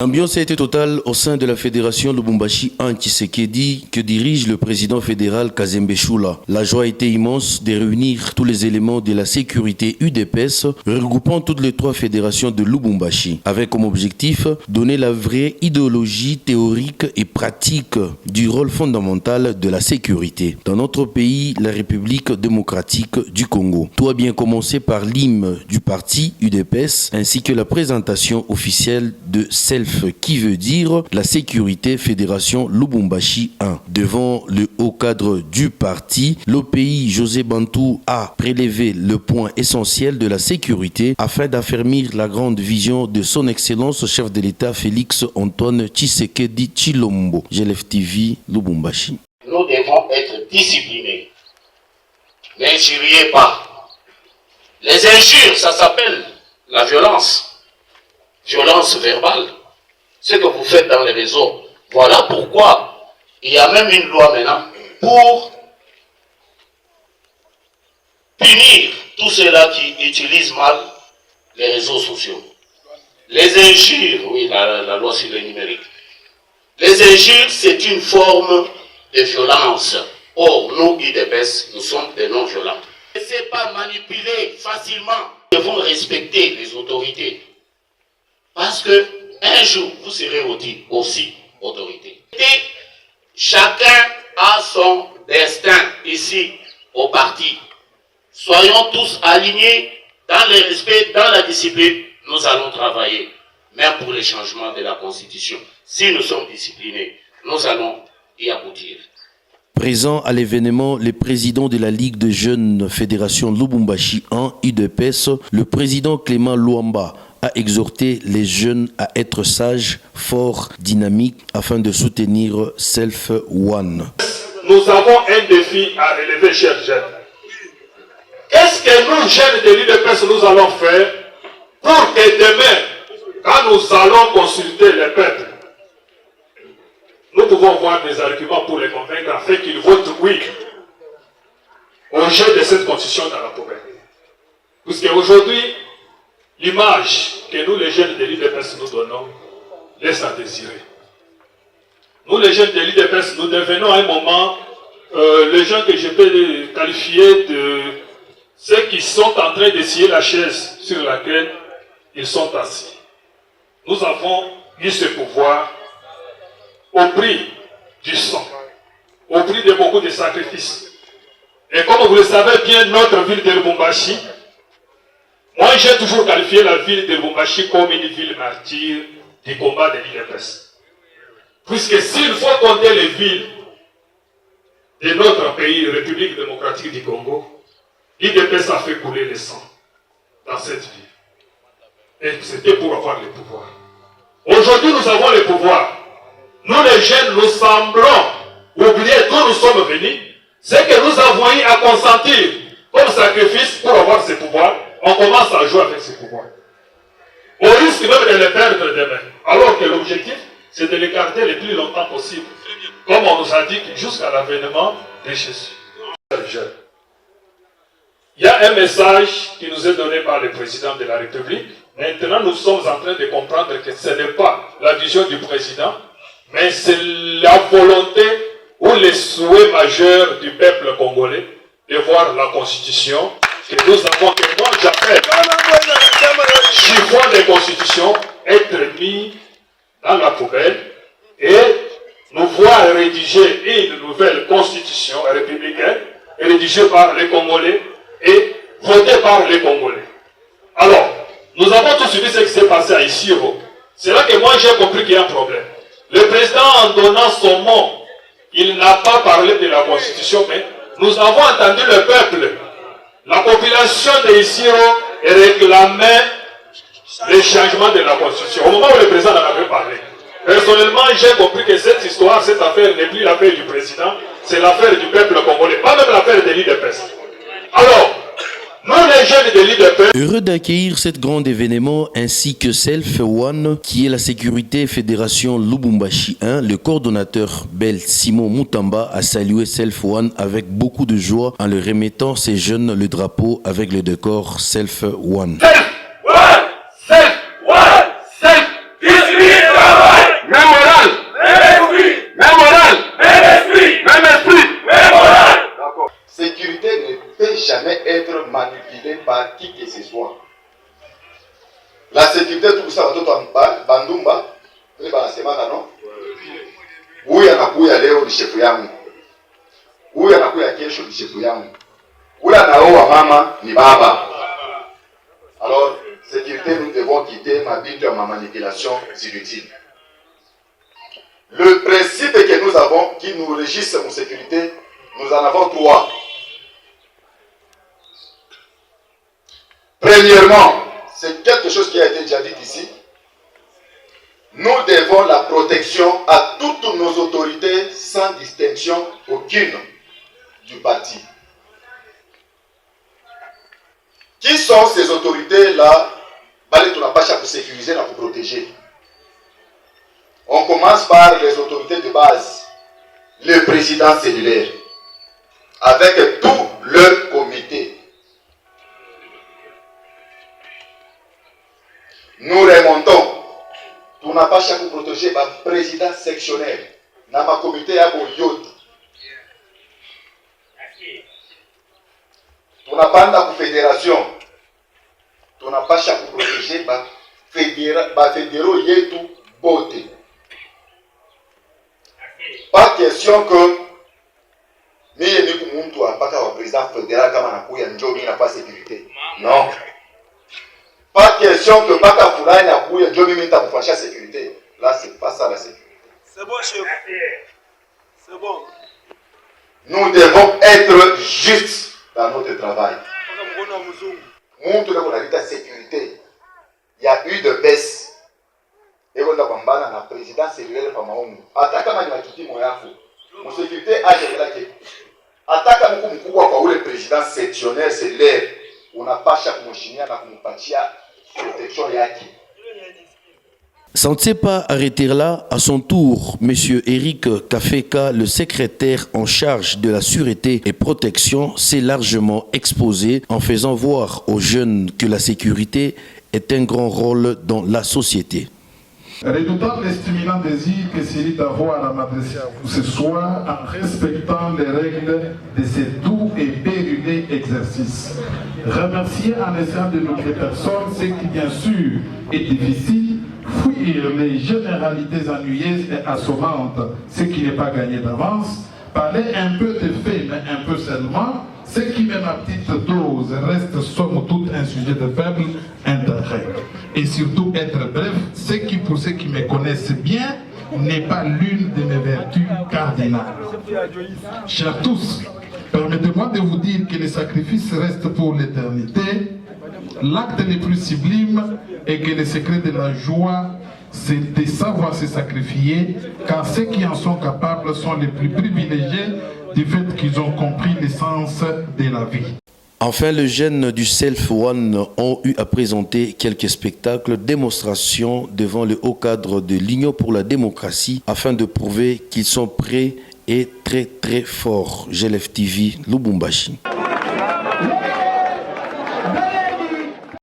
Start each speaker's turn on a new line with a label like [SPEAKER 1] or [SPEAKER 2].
[SPEAKER 1] L'ambiance a été totale au sein de la fédération Lubumbashi Tshisekedi que dirige le président fédéral Kazembe Choula. La joie a été immense de réunir tous les éléments de la sécurité UDPS regroupant toutes les trois fédérations de Lubumbashi avec comme objectif donner la vraie idéologie théorique et pratique du rôle fondamental de la sécurité dans notre pays, la République démocratique du Congo. Tout a bien commencé par l'hymne du parti UDPS ainsi que la présentation officielle de SELF qui veut dire la sécurité fédération Lubumbashi 1. Devant le haut cadre du parti, l'OPI José Bantou a prélevé le point essentiel de la sécurité afin d'affermir la grande vision de son excellence chef de l'État Félix Antoine Tshisekedi Tshilombo. GLF TV Lubumbashi.
[SPEAKER 2] Nous devons être disciplinés. N'injuriez pas. Les injures, ça s'appelle la violence. Violence verbale. Ce que vous faites dans les réseaux. Voilà pourquoi il y a même une loi maintenant pour punir tous ceux-là qui utilisent mal les réseaux sociaux. Les injures, oui, la loi sur le numérique. Les injures, c'est une forme de violence. Or, nous, IDPS, nous sommes des non-violents. Ne laissez pas manipuler facilement. Nous devons respecter les autorités. Parce que un jour, vous serez aussi autorité. Et chacun a son destin ici au parti. Soyons tous alignés dans le respect, dans la discipline. Nous allons travailler, même pour le changement de la Constitution. Si nous sommes disciplinés, nous allons y aboutir.
[SPEAKER 1] Présent à l'événement, le président de la Ligue de jeunes Fédération Lubumbashi 1, UDPS, le président Clément Luamba, a exhorté les jeunes à être sages, forts, dynamiques, afin de soutenir Self One.
[SPEAKER 3] Nous avons un défi à relever, chers jeunes. Qu'est-ce que nous, jeunes de l'UDPS, nous allons faire pour que demain, quand nous allons consulter les peuples, nous pouvons voir des arguments pour les convaincre afin qu'ils votent oui au jeu de cette constitution dans la poubelle. Parce qu'aujourd'hui, l'image que nous, les jeunes de l'UDPS, nous donnons, laisse à désirer. Nous, les jeunes de l'UDPS, nous devenons à un moment les gens que je peux qualifier de ceux qui sont en train d'essayer la chaise sur laquelle ils sont assis. Nous avons eu ce pouvoir au prix du sang, au prix de beaucoup de sacrifices. Et comme vous le savez bien, notre ville de Lubumbashi, moi, j'ai toujours qualifié la ville de Lubumbashi comme une ville martyre du combat de l'UDPS. Puisque s'il faut compter les villes de notre pays, République démocratique du Congo, l'UDPS a fait couler le sang dans cette ville. Et c'était pour avoir le pouvoir. Aujourd'hui, nous avons le pouvoir. Nous, les jeunes, nous semblons oublier d'où nous sommes venus. C'est que nous avons eu à consentir comme sacrifice pour avoir ce pouvoir. On commence à jouer avec ce pouvoir. On risque même de les perdre demain. Alors que l'objectif, c'est de l'écarter le plus longtemps possible. Comme on nous a dit jusqu'à l'avènement de Jésus. Il y a un message qui nous est donné par le président de la République. Maintenant, nous sommes en train de comprendre que ce n'est pas la vision du président, mais c'est la volonté ou le souhait majeur du peuple congolais de voir la Constitution que nous avons, que moi j'appelle chiffon de Constitution, être mis dans la poubelle et nous voir rédiger une nouvelle Constitution républicaine, rédigée par les Congolais et votée par les Congolais. Alors, nous avons tous suivi ce qui s'est passé à Isiro. C'est là que moi j'ai compris qu'il y a un problème. Le président, en donnant son mot, il n'a pas parlé de la Constitution, mais nous avons entendu le peuple. La population de Isiro réclamait le changement de la Constitution. Au moment où le président en avait parlé, personnellement, j'ai compris que cette histoire, cette affaire n'est plus l'affaire du président, c'est l'affaire du peuple congolais, pas même l'affaire de l'UDPS. Alors, nous les jeunes de l'UDPS,
[SPEAKER 1] heureux d'accueillir cet grand événement ainsi que Self One, qui est la sécurité fédération Lubumbashi 1, le coordonnateur Bel Simon Moutamba a salué Self One avec beaucoup de joie en leur remettant ces jeunes le drapeau avec le décor Self One.
[SPEAKER 3] Self One, Self One, Self One.
[SPEAKER 4] La sécurité, tout ça, tout en bas, Bandumba, les balasemaka, non? Où anakuya leo ni shefu yangu. Huyu anakuya kesho ni shefu yangu. Ule anaoa mama ni baba. Alors, sécurité, nous devons quitter ma bite à ma manipulation inutile. Le principe que nous avons, qui nous régisse en sécurité, nous en avons trois. Premièrement, c'est quelque chose qui a été déjà dit ici. Nous devons la protection à toutes nos autorités sans distinction aucune du parti. Qui sont ces autorités-là? Tu n'as pas pour sécuriser, pour protéger. On commence par les autorités de base. Le président cellulaire. Avec tout le comité. Nous remontons. Tu n'as pas pour protéger le président sectionnaire. Dans ma comité, à Boyot. Tu n'as pas pour fédération. Tu n'as pas pour protéger le fédéraux yetu bote. Pas question que mie ni kumuntu apaka wa président fédéral kama nakuya njomi na pas sécurité. Non. Pas question que baka fulani akuya njomi mimi nitakufanyia sécurité. Là c'est pas ça la sécurité.
[SPEAKER 5] C'est bon chef. C'est bon.
[SPEAKER 4] Nous devons être justes dans notre travail. Muntu leko na sécurité. Il y a eu de baisse. Et on a pambana na président cellulaire pa maomu. Ataka mani makiti moyako. Mon sécurité a géré la question. Ataka mku mkubwa kwa ule président sectionnaire cellulaire. Unapasha kumshinia na kumpatia protection yake.
[SPEAKER 1] Ça ne s'est pas arrêté là. À son tour, M. Eric Kafeka, le secrétaire en charge de la sûreté et protection, s'est largement exposé en faisant voir aux jeunes que la sécurité est un grand rôle dans la société.
[SPEAKER 6] Redoutant les stimulants désirs que celui d'avoir à m'adresser à vous ce soir en respectant les règles de ce doux et périlleux exercice. Remercier en essayant de notre personne, ce qui bien sûr est difficile, fuir les généralités ennuyeuses et assommantes, ce qui n'est pas gagné d'avance, parler un peu de fait, mais un peu seulement, ce qui même à petite dose reste somme toute un sujet de faible intérêt. Et surtout être bref, ce qui pour ceux qui me connaissent bien n'est pas l'une de mes vertus cardinales. Chers tous, permettez-moi de vous dire que les sacrifices restent pour l'éternité. L'acte le plus sublime est que le secret de la joie, c'est de savoir se sacrifier, car ceux qui en sont capables sont les plus privilégiés du fait qu'ils ont compris l'essence de la vie.
[SPEAKER 1] Enfin, les jeunes du Self One ont eu à présenter quelques spectacles, démonstrations devant le haut cadre de l'Union pour la démocratie afin de prouver qu'ils sont prêts et très très forts. GLF TV, Lubumbashi.